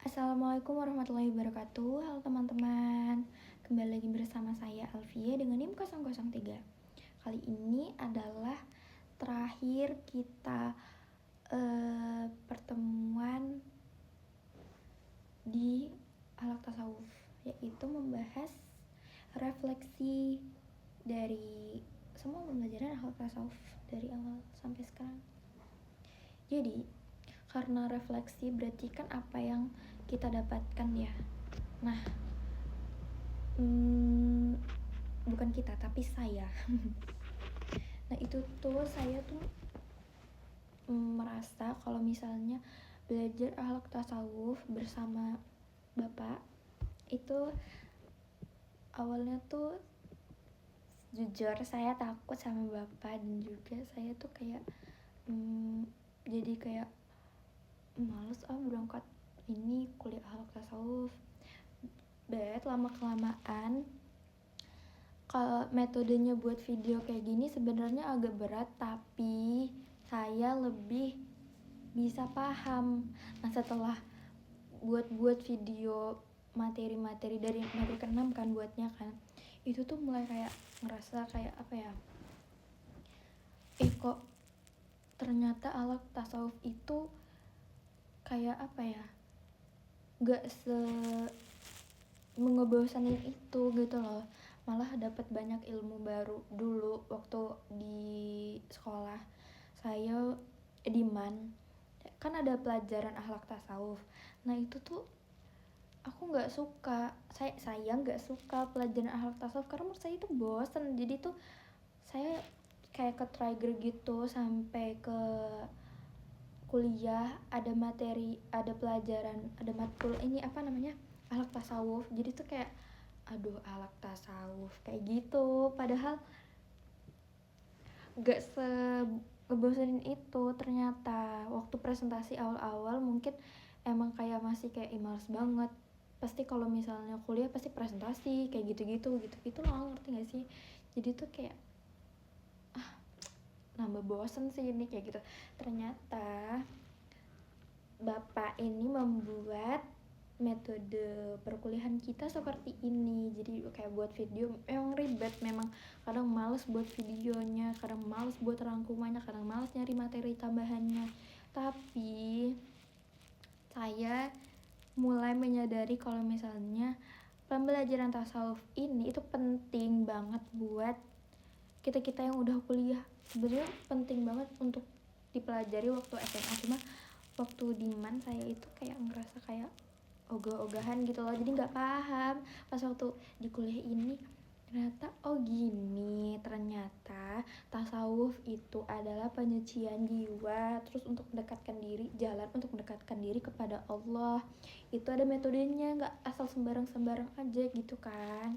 Assalamualaikum warahmatullahi wabarakatuh. Halo teman-teman, kembali lagi bersama saya Alfia dengan NIM 003. Kali ini adalah terakhir kita pertemuan di Akhlak Tasawuf, yaitu membahas refleksi dari semua pembelajaran Akhlak Tasawuf dari awal sampai sekarang. Jadi, karena refleksi berarti kan apa yang kita dapatkan ya. Nah, bukan kita tapi saya. Nah, itu tuh saya tuh merasa kalau misalnya belajar akhlak tasawuf bersama Bapak itu awalnya tuh jujur saya takut sama Bapak, dan juga saya tuh kayak jadi kayak males berangkat ini kuliah akhlak tasawuf. Lama kelamaan kalau metodenya buat video kayak gini sebenarnya agak berat, tapi saya lebih bisa paham. Nah, setelah buat video materi-materi dari materi ke-6 kan buatnya kan, itu tuh mulai kayak ngerasa kayak apa ya, kok ternyata alat tasawuf itu kayak apa ya, gak mengebosanin itu gitu loh. Malah dapat banyak ilmu baru. Dulu waktu di sekolah saya di MAN kan ada pelajaran akhlak tasawuf. Nah, itu tuh aku nggak suka. Saya nggak suka pelajaran akhlak tasawuf karena menurut saya itu bosan. Jadi tuh saya kayak ke trigger gitu sampai ke kuliah ada materi, ada pelajaran, ada matkul ini apa namanya, akhlak tasawuf. Jadi tuh kayak aduh, akhlak tasawuf kayak gitu, padahal gak ngebosenin itu. Ternyata waktu presentasi awal-awal mungkin emang kayak masih kayak males banget, pasti kalau misalnya kuliah pasti presentasi kayak gitu loh, ngerti gak sih? Jadi tuh kayak nambah bosen sih ini kayak gitu. Ternyata Bapak ini membuat metode perkuliahan kita seperti ini. Jadi kayak buat video emang ribet, memang kadang males buat videonya, kadang males buat rangkumannya, kadang males nyari materi tambahannya. Tapi saya mulai menyadari kalau misalnya pembelajaran tasawuf ini itu penting banget buat kita yang udah kuliah. Sebenarnya penting banget untuk dipelajari waktu SMA, cuma waktu di MAN saya itu kayak ngerasa kayak ogah-ogahan gitu loh, jadi nggak paham. Pas waktu di kuliah ini ternyata gini, ternyata tasawuf itu adalah penyucian jiwa, terus untuk mendekatkan diri, jalan untuk mendekatkan diri kepada Allah. Itu ada metodenya, nggak asal sembarang-sembarang aja gitu kan.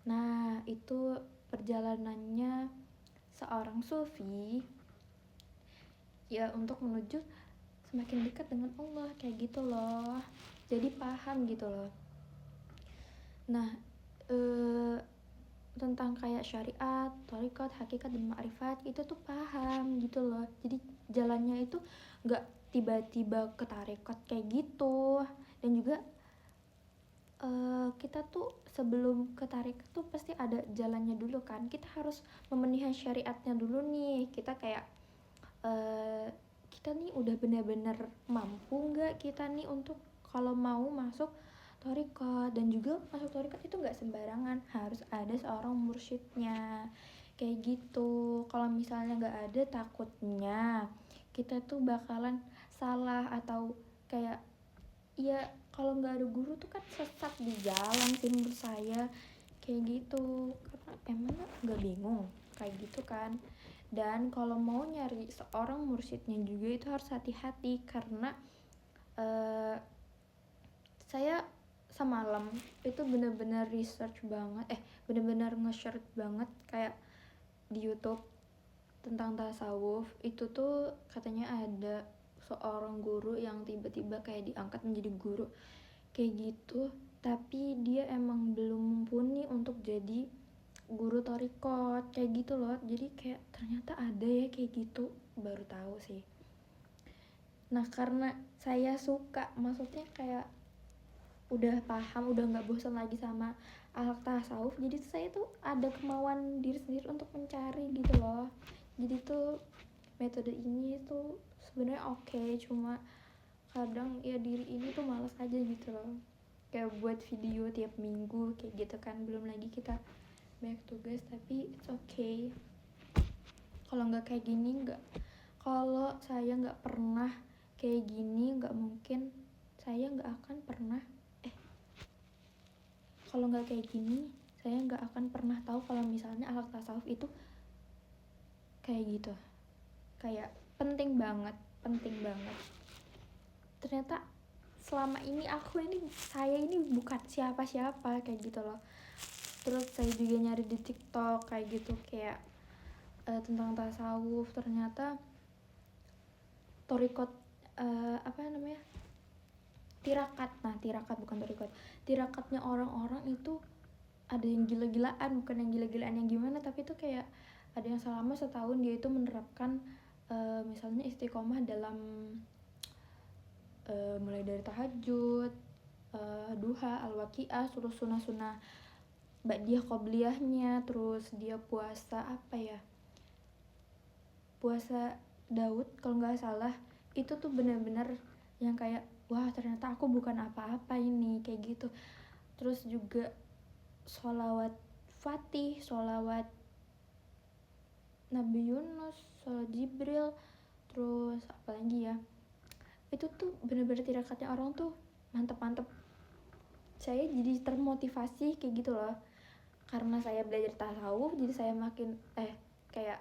Nah, itu perjalanannya seorang sufi ya untuk menuju semakin dekat dengan Allah kayak gitu loh. Jadi paham gitu loh. Nah, tentang kayak syariat, thariqat, hakikat, dan ma'rifat itu tuh paham gitu loh. Jadi jalannya itu gak tiba-tiba ke tarekat kayak gitu. Dan juga kita tuh sebelum ke tarekat tuh pasti ada jalannya dulu kan. Kita harus memenuhi syariatnya dulu nih. Kita kayak kita nih udah benar-benar mampu nggak kita nih untuk kalau mau masuk thariqat. Dan juga masuk thariqat itu nggak sembarangan, harus ada seorang mursyidnya kayak gitu. Kalau misalnya nggak ada, takutnya kita tuh bakalan salah, atau kayak ya kalau nggak ada guru tuh kan sesat di jalan sih menurut saya kayak gitu. Karena emang nggak bingung kayak gitu kan. Dan kalau mau nyari seorang mursyidnya juga itu harus hati-hati, karena saya semalam itu bener-bener research banget, bener-bener nge-search banget kayak di YouTube tentang tasawuf. Itu tuh katanya ada seorang guru yang tiba-tiba kayak diangkat menjadi guru kayak gitu, tapi dia emang belum mumpuni untuk jadi guru thariqat kayak gitu loh. Jadi kayak ternyata ada ya kayak gitu, baru tahu sih. Nah, karena saya suka, maksudnya kayak udah paham, udah nggak bosan lagi sama ahlak tasawuf, jadi saya tuh ada kemauan diri sendiri untuk mencari gitu loh. Jadi tuh metode ini tuh sebenarnya oke, cuma kadang ya diri ini tuh malas aja gitu loh, kayak buat video tiap minggu kayak gitu kan, belum lagi kita banyak tugas. Tapi it's okay, kalau nggak kayak gini, kalau saya nggak pernah kayak gini, nggak mungkin saya nggak akan pernah kalau nggak kayak gini saya nggak akan pernah tahu kalau misalnya ahlak tasawuf itu kayak gitu, kayak penting banget. Ternyata selama ini saya ini bukan siapa-siapa kayak gitu loh. Terus saya juga nyari di TikTok kayak gitu, kayak tentang tasawuf. Ternyata torikot, tirakat bukan torikot, tirakatnya orang-orang itu ada yang gila-gilaan, bukan yang gila-gilaan yang gimana, tapi itu kayak ada yang selama setahun dia itu menerapkan misalnya istiqomah dalam mulai dari tahajud, duha, al-waqiah, terus sunah-sunah ba'diyah qobliyahnya, terus dia puasa puasa Daud kalau nggak salah. Itu tuh benar-benar yang kayak wah ternyata aku bukan apa-apa ini kayak gitu. Terus juga sholawat Fatih, sholawat Nabi Yunus, sholawat Jibril, terus apa lagi ya, itu tuh bener-bener tirakatnya orang tuh mantep. Saya jadi termotivasi kayak gitu loh, karena saya belajar tasawuf, jadi saya makin kayak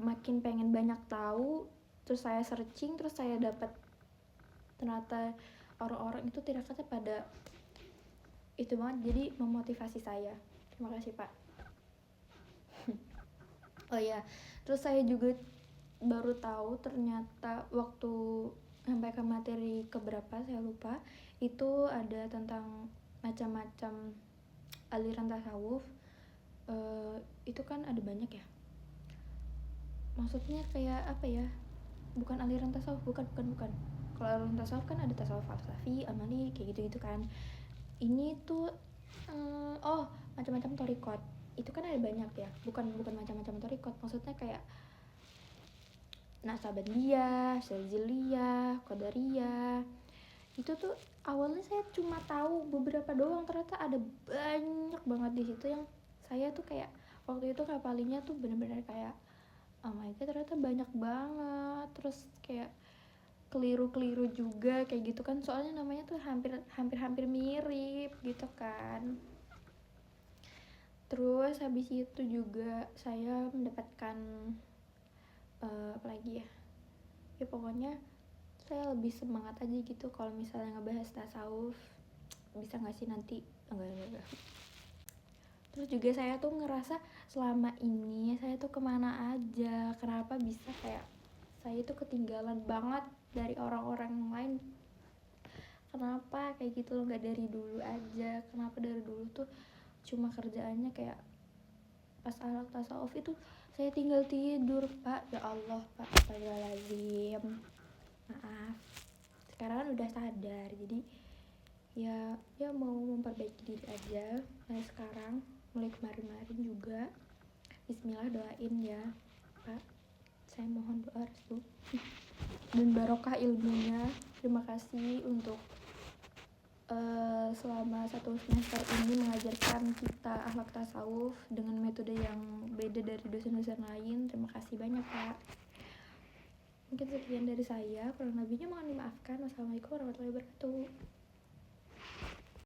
makin pengen banyak tahu. Terus saya searching, terus saya dapat ternyata orang-orang itu tirakatnya pada itu banget, jadi memotivasi saya. Terima kasih Pak. Oh ya, terus saya juga baru tahu ternyata waktu sampai ke materi keberapa saya lupa, itu ada tentang macam-macam aliran tasawuf. Itu kan ada banyak ya, maksudnya kayak apa ya, bukan aliran tasawuf, bukan. Kalau aliran tasawuf kan ada tasawuf falsafi, amali, kayak gitu kan. Ini tuh macam-macam torikot. Itu kan ada banyak ya, bukan macam-macam torikot, maksudnya kayak Naksabandiyah, Syadziliyah, Qadariyah. Itu tuh awalnya saya cuma tahu beberapa doang, ternyata ada banyak banget di situ yang saya tuh kayak waktu itu ngapalinnya tuh bener-bener kayak oh my god ternyata banyak banget. Terus kayak keliru juga kayak gitu kan, soalnya namanya tuh hampir mirip gitu kan. Terus habis itu juga saya mendapatkan apa lagi ya pokoknya saya lebih semangat aja gitu kalau misalnya ngebahas tasawuf. Bisa nggak sih nanti enggak. Terus juga saya tuh ngerasa selama ini saya tuh kemana aja, kenapa bisa kayak saya tuh ketinggalan banget dari orang-orang yang lain. Kenapa kayak gitu loh, nggak dari dulu aja. Kenapa dari dulu tuh cuma kerjaannya kayak pas ahlak tasawuf itu saya tinggal tidur Pak. Ya Allah Pak, astagfirullahaladzim, maaf. Sekarang kan udah sadar, jadi ya mau memperbaiki diri aja mulai sekarang, mulai kemarin juga. Bismillah, doain ya Pak, saya mohon doa restu dan barokah ilmunya. Terima kasih untuk selama 1 semester ini mengajarkan kita akhlak tasawuf dengan metode yang beda dari dosen-dosen lain. Terima kasih banyak Pak. Mungkin sekian dari saya, kurang lebihnya mohon dimaafkan. Wassalamualaikum warahmatullahi wabarakatuh.